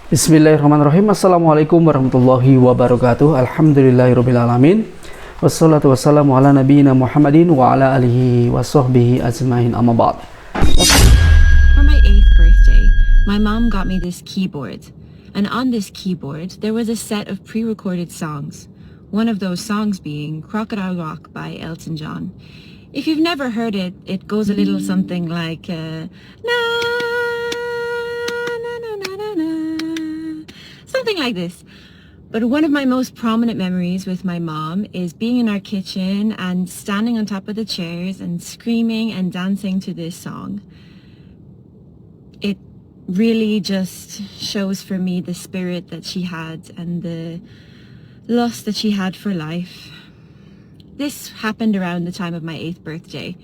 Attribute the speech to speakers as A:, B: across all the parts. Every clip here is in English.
A: Bismillahirrahmanirrahim. Assalamualaikum warahmatullahi wabarakatuh. Alhamdulillahirrabbilalamin. Wassalatu wassalamu ala nabiyyina Muhammadin wa ala alihi wa sahbihi ajma'in, amma ba'd.
B: For my 8th birthday, my mom got me this keyboard. And on this keyboard, there was a set of pre-recorded songs. One of those songs being Crocodile Rock by Elton John. If you've never heard it, it goes a little something like na na na na na na, something like this. But one of my most prominent memories with my mom is being in our kitchen and standing on top of the chairs and screaming and dancing to this song. It really just shows for me the spirit that she had and the lust that she had for life. This happened around the time of my 8th birthday.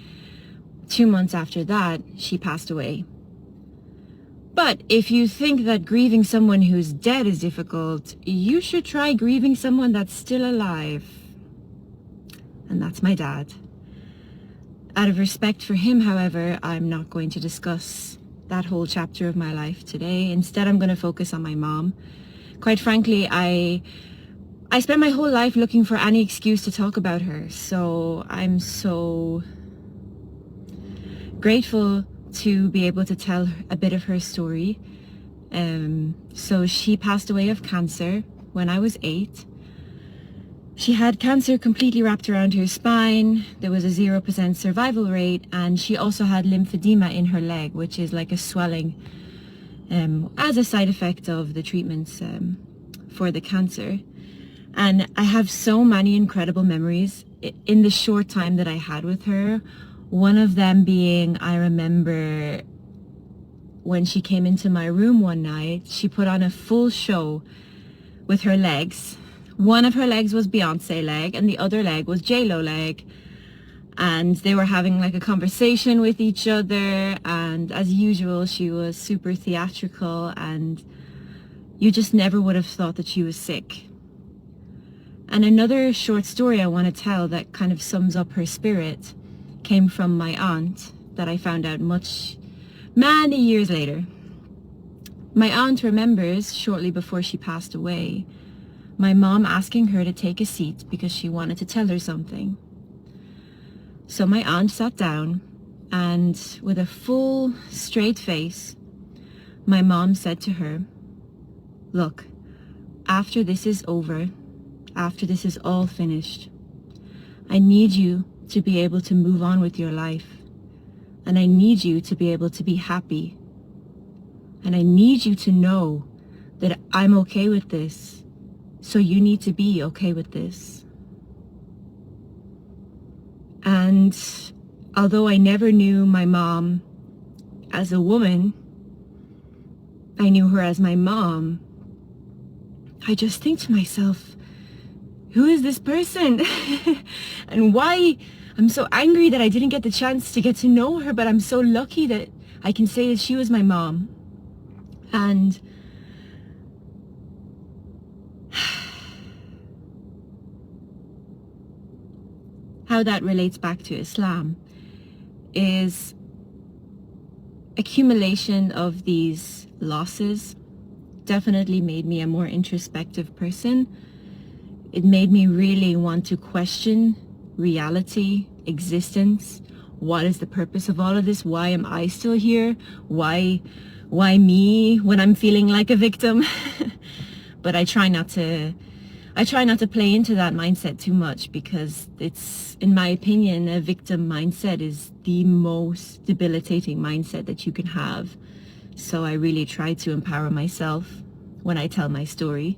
B: 2 months after that, she passed away. But if you think that grieving someone who's dead is difficult, you should try grieving someone that's still alive. And that's my dad. Out of respect for him, however, I'm not going to discuss that whole chapter of my life today. Instead, I'm going to focus on my mom. Quite frankly, I spent my whole life looking for any excuse to talk about her. So I'm so grateful to be able to tell a bit of her story. So she passed away of cancer when I was 8. She had cancer completely wrapped around her spine. There was a 0% survival rate, and she also had lymphedema in her leg, which is like a swelling as a side effect of the treatments for the cancer. And I have so many incredible memories in the short time that I had with her. One of them being, I remember when she came into my room one night, she put on a full show with her legs. One of her legs was Beyonce leg and the other leg was J-Lo leg. And they were having like a conversation with each other. And as usual, she was super theatrical and you just never would have thought that she was sick. And another short story I want to tell that kind of sums up her spirit came from my aunt that I found out many years later. My aunt remembers shortly before she passed away, my mom asking her to take a seat because she wanted to tell her something. So my aunt sat down and with a full straight face, my mom said to her, "Look, after this is over, after this is all finished, I need you to be able to move on with your life. And I need you to be able to be happy. And I need you to know that I'm okay with this. So you need to be okay with this." And although I never knew my mom as a woman, I knew her as my mom. I just think to myself, who is this person? And why I'm so angry that I didn't get the chance to get to know her, but I'm so lucky that I can say that she was my mom. And how that relates back to Islam is accumulation of these losses definitely made me a more introspective person. It made me really want to question reality, existence. What is the purpose of all of this? Why am I still here? Why me when I'm feeling like a victim? But I try not to play into that mindset too much because it's, in my opinion, a victim mindset is the most debilitating mindset that you can have. So I really try to empower myself when I tell my story.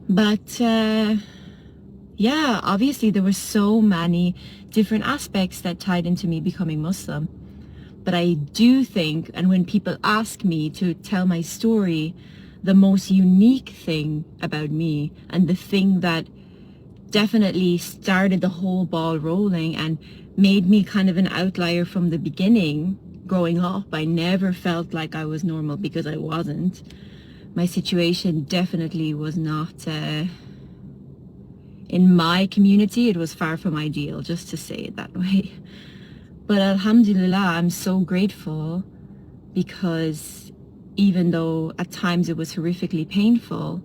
B: But yeah, obviously there were so many different aspects that tied into me becoming Muslim. But I do think, and when people ask me to tell my story, the most unique thing about me and the thing that definitely started the whole ball rolling and made me kind of an outlier from the beginning, growing up, I never felt like I was normal because I wasn't. My situation definitely was not, in my community, it was far from ideal, just to say it that way. But alhamdulillah, I'm so grateful because even though at times it was horrifically painful,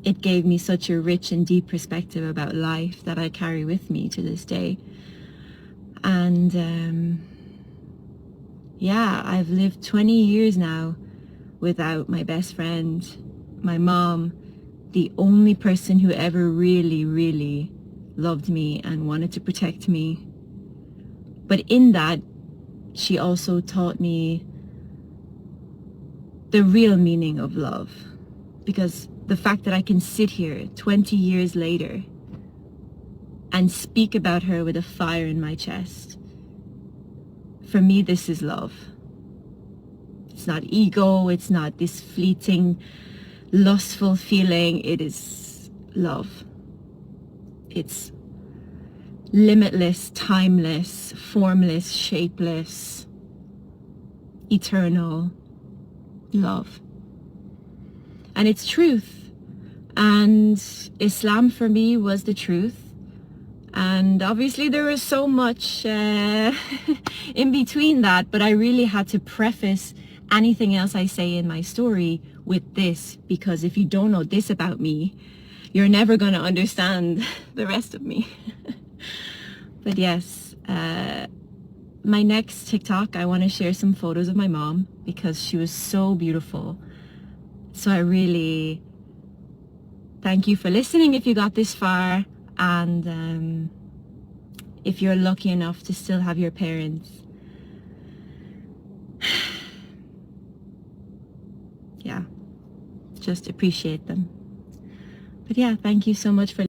B: it gave me such a rich and deep perspective about life that I carry with me to this day. And yeah, I've lived 20 years now without my best friend, my mom, the only person who ever really, really loved me and wanted to protect me. But in that, she also taught me the real meaning of love. Because the fact that I can sit here 20 years later and speak about her with a fire in my chest, for me, this is love. It's not ego, it's not this fleeting, lustful feeling. It is love. It's limitless, timeless, formless, shapeless, eternal love. And it's truth. And Islam for me was the truth. And obviously there was so much in between that, but I really had to preface anything else I say in my story with this, because if you don't know this about me, you're never going to understand the rest of me. But yes, my next TikTok, I want to share some photos of my mom because she was so beautiful. So I really thank you for listening if you got this far. And if you're lucky enough to still have your parents, yeah, just appreciate them. But yeah, thank you so much for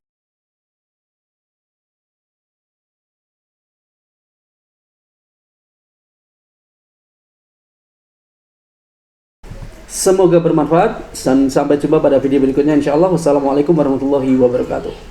A: Semoga bermanfaat dan sampai jumpa pada video berikutnya insyaallah. Wassalamualaikum warahmatullahi wabarakatuh.